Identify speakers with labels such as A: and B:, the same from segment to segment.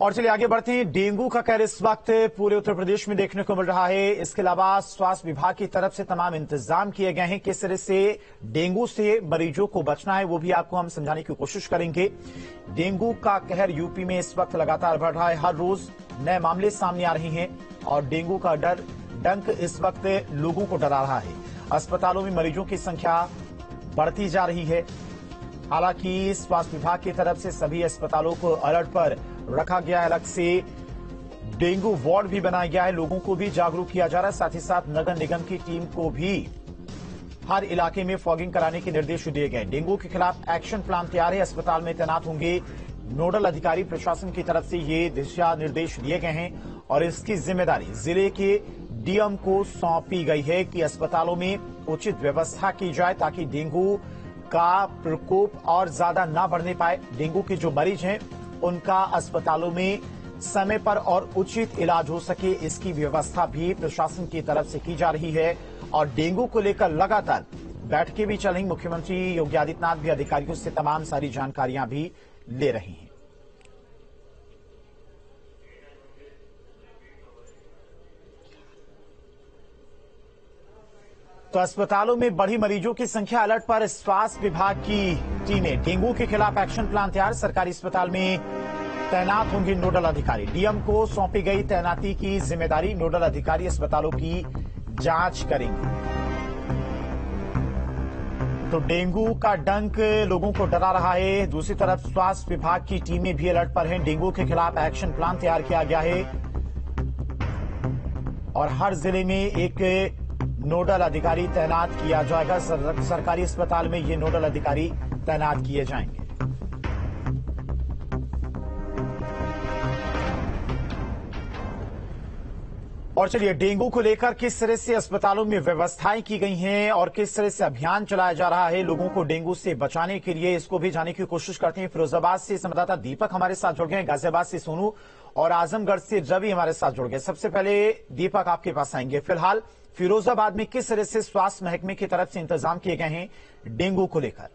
A: और चलिए आगे बढ़ते हैं। डेंगू का कहर इस वक्त पूरे उत्तर प्रदेश में देखने को मिल रहा है। इसके अलावा स्वास्थ्य विभाग की तरफ से तमाम इंतजाम किए गए हैं। किस तरह से डेंगू से मरीजों को बचना है वो भी आपको हम समझाने की कोशिश करेंगे। डेंगू का कहर यूपी में इस वक्त लगातार बढ़ रहा है। हर रोज नए मामले सामने आ रहे हैं और डेंगू का डंक इस वक्त लोगों को डरा रहा है। अस्पतालों में मरीजों की संख्या बढ़ती जा रही है। हालांकि स्वास्थ्य विभाग की तरफ से सभी अस्पतालों को अलर्ट पर रखा गया है। अलग से डेंगू वार्ड भी बनाया गया है। लोगों को भी जागरूक किया जा रहा है। साथ ही साथ नगर निगम की टीम को भी हर इलाके में फॉगिंग कराने के निर्देश दिए गए। डेंगू के खिलाफ एक्शन प्लान तैयार है। अस्पताल में तैनात होंगे नोडल अधिकारी। प्रशासन की तरफ से ये दिशा निर्देश दिए गए हैं और इसकी जिम्मेदारी जिले के डीएम को सौंपी गई है कि अस्पतालों में उचित व्यवस्था की जाए ताकि डेंगू का प्रकोप और ज्यादा ना बढ़ने पाए। डेंगू के जो मरीज हैं उनका अस्पतालों में समय पर और उचित इलाज हो सके, इसकी व्यवस्था भी प्रशासन की तरफ से की जा रही है। और डेंगू को लेकर लगातार बैठकें भी चल रही। मुख्यमंत्री योगी आदित्यनाथ भी अधिकारियों से तमाम सारी जानकारियां भी ले रहे हैं। तो अस्पतालों में बढ़ी मरीजों की संख्या, अलर्ट पर स्वास्थ्य विभाग की टीमें। डेंगू के खिलाफ एक्शन प्लान तैयार। सरकारी अस्पताल में तैनात होंगे नोडल अधिकारी। डीएम को सौंपी गई तैनाती की जिम्मेदारी। नोडल अधिकारी अस्पतालों की जांच करेंगे। तो डेंगू का डंक लोगों को डरा रहा है। दूसरी तरफ स्वास्थ्य विभाग की टीमें भी अलर्ट पर हैं। डेंगू के खिलाफ एक्शन प्लान तैयार किया गया है और हर जिले में एक नोडल अधिकारी तैनात किया जाएगा। सरकारी अस्पताल में ये नोडल अधिकारी तैनात किए जाएंगे। और चलिए डेंगू को लेकर किस तरह से अस्पतालों में व्यवस्थाएं की गई हैं और किस तरह से अभियान चलाया जा रहा है लोगों को डेंगू से बचाने के लिए, इसको भी जानने की कोशिश करते हैं। फिरोजाबाद से संवाददाता दीपक हमारे साथ जुड़ गए, गाजियाबाद से सोनू और आजमगढ़ से रवि हमारे साथ जुड़ गए। सबसे पहले दीपक आपके पास आएंगे। फिलहाल फिरोजाबाद में किस तरह से स्वास्थ्य महकमे की तरफ से इंतजाम किए गए हैं डेंगू को लेकर?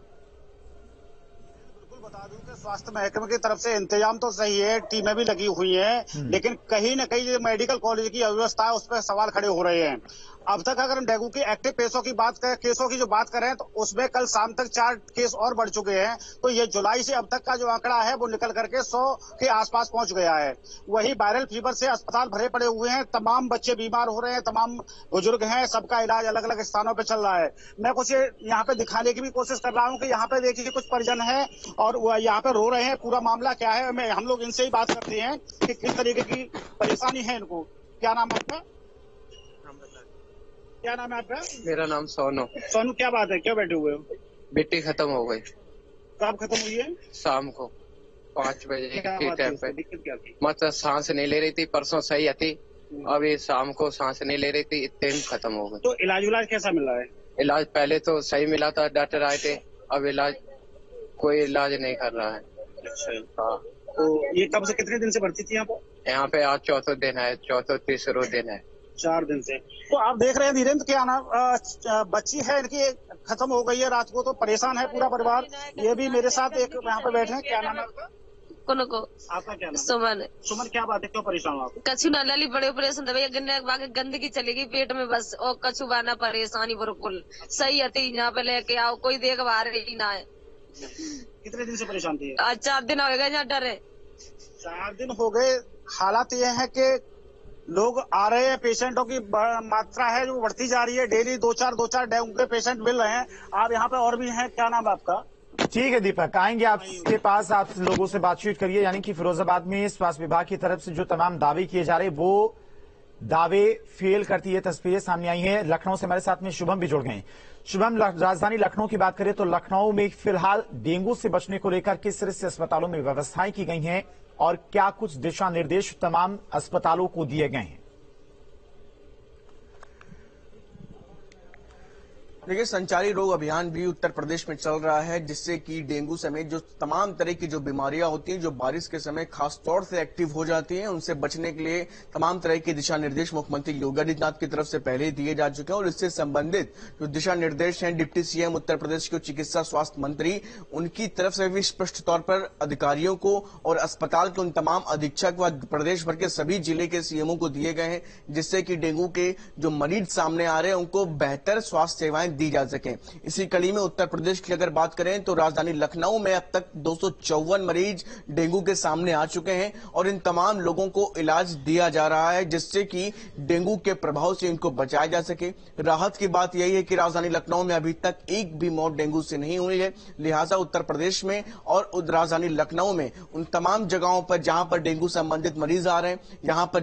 B: बता दूं कि स्वास्थ्य महकमे की तरफ से इंतजाम तो सही है, टीमें भी लगी हुई हैं, लेकिन कहीं न कहीं जो मेडिकल कॉलेज की अव्यवस्था है उस पर सवाल खड़े हो रहे हैं। अब तक अगर हम डेंगू के एक्टिव केसों की जो बात करें तो उसमें कल शाम तक 4 केस और बढ़ चुके हैं। तो ये जुलाई से अब तक का जो आंकड़ा है वो निकल करके 100 के आसपास पहुंच गया है। वही वायरल फीवर से अस्पताल भरे पड़े हुए हैं। तमाम बच्चे बीमार हो रहे हैं, तमाम बुजुर्ग हैं, सबका इलाज अलग अलग स्थानों पर चल रहा है। मैं कुछ यहाँ पे दिखाने की भी कोशिश कर रहा हूँ कि यहाँ पे देखिए कुछ परिजन है और यहाँ पे रो रहे हैं। पूरा मामला क्या है हम लोग इनसे ही बात करते हैं कि किस तरीके की परेशानी है इनको। क्या नाम है आपका? क्या नाम है आपका?
C: मेरा नाम सोनू।
B: सोनू, क्या बात है, क्यों बैठे हुए हो?
C: बेटी खत्म हो गई।
B: कब खत्म हुई है?
C: शाम को 5 बजे के टाइम पे।
B: दिक्कत क्या थी?
C: मतलब सांस नहीं ले रही थी, परसों सही थी, अभी शाम को सांस नहीं ले रही थी, इतने में खत्म हो गई।
B: तो इलाज कैसा मिल रहा है?
C: इलाज पहले तो सही मिला था, डॉक्टर आए थे, अब कोई इलाज नहीं कर रहा है।
B: अच्छा, हाँ। तो ये कब से कितने दिन से भर्ती थी यहाँ पे?
C: यहाँ पे आज चौथा दिन है, तीसरा दिन है।
B: 4 दिन से। तो आप देख रहे हैं धीरेन्द्र, क्या नाम बच्ची है इनकी खत्म हो गई है रात को, तो परेशान है पूरा परिवार। ये भी मेरे साथ एक यहाँ पे बैठे हैं। क्या नाम है आपका?
D: को
B: आपका क्या नाम?
D: सुमन।
B: सुमन, क्या बात है, क्यों परेशान हो आप?
D: कछु न लली बड़े ऑपरेशन दवाई गंदगी चलेगी पेट में बस, और कछु बाना परेशानी बिल्कुल सही है। यहाँ पे लेके आओ, कोई देखभाल ही ना है।
B: कितने दिन से परेशान थी?
D: आज 4 दिन हो गए, यहाँ डरे
B: 4 दिन हो गए। हालात ये है कि लोग आ रहे हैं, पेशेंटों की मात्रा है जो बढ़ती जा रही है। डेली 2-4 डेंगू के पेशेंट मिल रहे हैं। आप यहाँ पे और भी हैं। क्या नाम है आपका?
A: ठीक है दीपक, आएंगे आपके पास, आप लोगों से बातचीत करिए। यानी कि फिरोजाबाद में स्वास्थ्य विभाग की तरफ से जो तमाम दावे किए जा रहे हैं वो दावे फेल करती है तस्वीरें सामने आई हैं। लखनऊ से हमारे साथ में शुभम भी जुड़ गए हैं। शुभम, राजधानी लखनऊ की बात करें तो लखनऊ में फिलहाल डेंगू से बचने को लेकर किस तरह से अस्पतालों में व्यवस्थाएं की गई हैं और क्या कुछ दिशा निर्देश तमाम अस्पतालों को दिए गए हैं?
E: देखिए, संचारी रोग अभियान भी उत्तर प्रदेश में चल रहा है, जिससे कि डेंगू समेत जो तमाम तरह की जो बीमारियां होती हैं, जो बारिश के समय खास तौर से एक्टिव हो जाती हैं, उनसे बचने के लिए तमाम तरह के दिशा निर्देश मुख्यमंत्री योगी आदित्यनाथ की तरफ से पहले ही दिए जा चुके हैं। और इससे संबंधित जो दिशा निर्देश हैं, डिप्टी सीएम उत्तर प्रदेश के चिकित्सा स्वास्थ्य मंत्री, उनकी तरफ से भी स्पष्ट तौर पर अधिकारियों को और अस्पताल के उन तमाम अधीक्षक व प्रदेश भर के सभी जिले के सीएमओ को दिए गए हैं, जिससे कि डेंगू के जो मरीज सामने आ रहे हैं, उनको बेहतर स्वास्थ्य सेवाएं दी जा सके। इसी कड़ी में उत्तर प्रदेश की अगर बात करें तो राजधानी लखनऊ में अब तक 254 मरीज डेंगू के सामने आ चुके हैं और इन तमाम लोगों को इलाज दिया जा रहा है, जिससे कि डेंगू के प्रभाव से इनको बचाया जा सके। राहत की बात यही है कि राजधानी लखनऊ में अभी तक एक भी मौत डेंगू से नहीं हुई है। लिहाजा उत्तर प्रदेश में और राजधानी लखनऊ में उन तमाम जगहों पर जहां पर डेंगू संबंधित मरीज आ रहे हैं,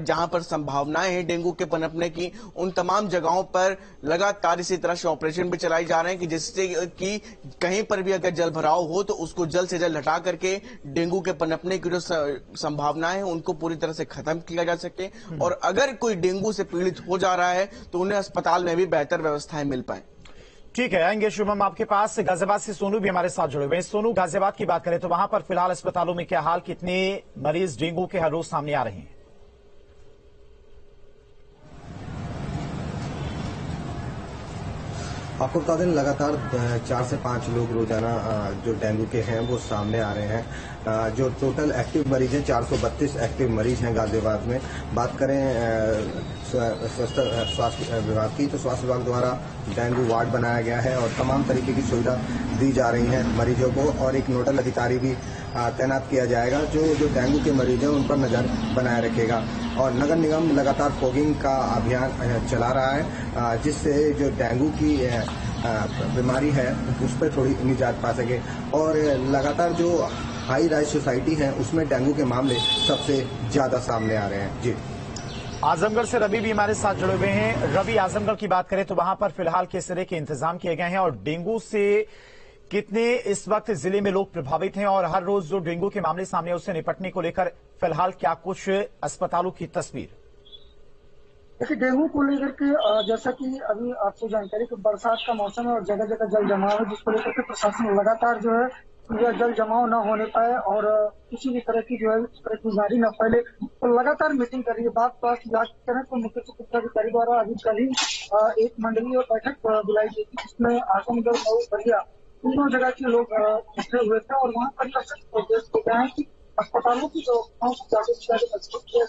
E: जहां पर संभावनाएं हैं डेंगू के पनपने की, उन तमाम जगहों पर लगातार इसी तरह से ऑपरेशन भी चलाए जा रहे हैं कि जिससे कि कहीं पर भी अगर जल भराव हो तो उसको जल्द से जल्द हटा करके डेंगू के पनपने की जो संभावनाएं हैं उनको पूरी तरह से खत्म किया जा सके। और अगर कोई डेंगू से पीड़ित हो जा रहा है तो उन्हें अस्पताल में भी बेहतर व्यवस्थाएं मिल पाए।
A: ठीक है, आएंगे शुभम आपके पास। गाजियाबाद से सोनू भी हमारे साथ जुड़े हुए हैं। सोनू, गाजियाबाद की बात करें तो वहां पर फिलहाल अस्पतालों में क्या हाल, कितने मरीज डेंगू के हर रोज सामने आ रहे हैं?
F: आपको बता दें, लगातार 4 से 5 लोग रोजाना जो डेंगू के हैं वो सामने आ रहे हैं। जो टोटल एक्टिव मरीज हैं, 432 एक्टिव मरीज हैं गाजियाबाद में। बात करें स्वास्थ्य विभाग की, तो स्वास्थ्य विभाग द्वारा डेंगू वार्ड बनाया गया है और तमाम तरीके की सुविधा दी जा रही है मरीजों को। और एक नोडल अधिकारी भी तैनात किया जाएगा जो डेंगू के मरीज हैं उन पर नजर बनाए रखेगा। और नगर निगम लगातार फॉगिंग का अभियान चला रहा है, जिससे जो डेंगू की बीमारी है उस पर थोड़ी निजात पा सके। और लगातार जो हाई राइज सोसाइटी है उसमें डेंगू के मामले सबसे ज्यादा सामने आ रहे हैं। जी,
A: आजमगढ़ से रवि भी हमारे साथ जुड़े हुए हैं। रवि, आजमगढ़ की बात करें तो वहां पर फिलहाल किस तरह के इंतजाम किए गए हैं और डेंगू से कितने इस वक्त जिले में लोग प्रभावित हैं और हर रोज जो डेंगू के मामले सामने उससे निपटने को लेकर फिलहाल क्या कुछ अस्पतालों की तस्वीर?
G: देखिए, डेंगू को लेकर के जैसा कि अभी आपको जानकारी कि बरसात का मौसम है और जगह जगह जल जमाव है, जिसको लेकर के प्रशासन लगातार जो है यह जल जमाव न होने पाए और किसी भी तरह की जो है इस तरह की बीमारी न फैले, तो लगातार मीटिंग कर रही है। बात स्वास्थ्य विभाग की करें तो मुख्य चिकित्साधिकारी द्वारा अभी कल ही एक मंडलीय बैठक बुलाई गई थी, जिसमें आजमगढ़ मऊ बलिया तीनों जगह के लोग इकट्ठे हुए थे और वहाँ पर निर्देश दिए गए हैं कि अस्पतालों की व्यवस्थाओं को जागरूक मजबूत किया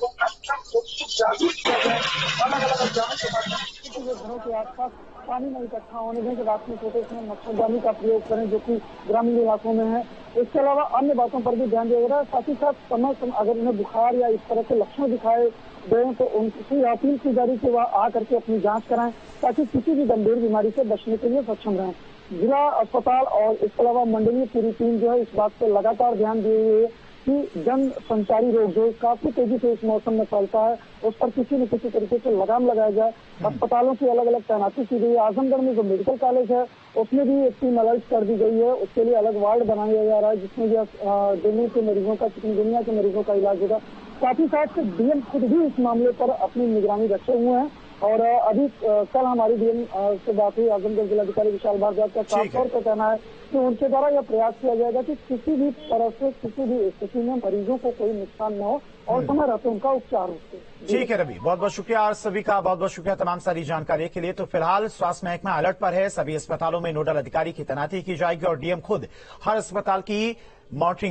G: जाए, अलग अलग अभियानों के माध्यम घरों के आसपास पानी में इकट्ठा होने दें, रात में सोते समय मच्छरदानी का प्रयोग करें जो कि ग्रामीण इलाकों में है। इसके अलावा अन्य बातों पर भी ध्यान दिया जा रहा है। साथ ही साथ समय अगर उन्हें बुखार या इस तरह के लक्षण दिखाए गए तो उनकी अपील की जा रही कि वह आ करके अपनी जांच कराएं, ताकि किसी भी गंभीर बीमारी से बचने के लिए सक्षम रहें। जिला अस्पताल और इसके अलावा मंडलीय पूरी टीम जो है इस बात पर लगातार ध्यान दिए हुए है कि जन संचारी रोग जो काफी तेजी से इस मौसम में फैलता है उस पर किसी न किसी तरीके से लगाम लगाया जाए। अस्पतालों की अलग अलग तैनाती की गई है। आजमगढ़ में जो मेडिकल कॉलेज है उसमें भी एक टीम अलर्ट कर दी गई है, उसके लिए अलग वार्ड बनाया जा रहा है जिसमें डेंगू के मरीजों का, चिकनगुनिया के मरीजों का इलाज होगा। साथ ही साथ डीएम खुद भी इस मामले पर अपनी निगरानी रखे हुए हैं और अभी कल हमारी डीएम से बात हुई, आजमगढ़ जिलाधिकारी विशाल भारद्वाज का साफ तौर पर कहना है कि उनके द्वारा यह प्रयास किया जाएगा कि किसी भी तरह से किसी भी स्थिति में मरीजों को कोई नुकसान न हो और समय रहते उनका उपचार हो।
A: ठीक है रवि, बहुत बहुत शुक्रिया और सभी का बहुत बहुत शुक्रिया तमाम सारी जानकारी के लिए। तो फिलहाल स्वास्थ्य महकमा अलर्ट पर है, सभी अस्पतालों में नोडल अधिकारी की तैनाती की जाएगी और डीएम खुद हर अस्पताल की मॉनिटरिंग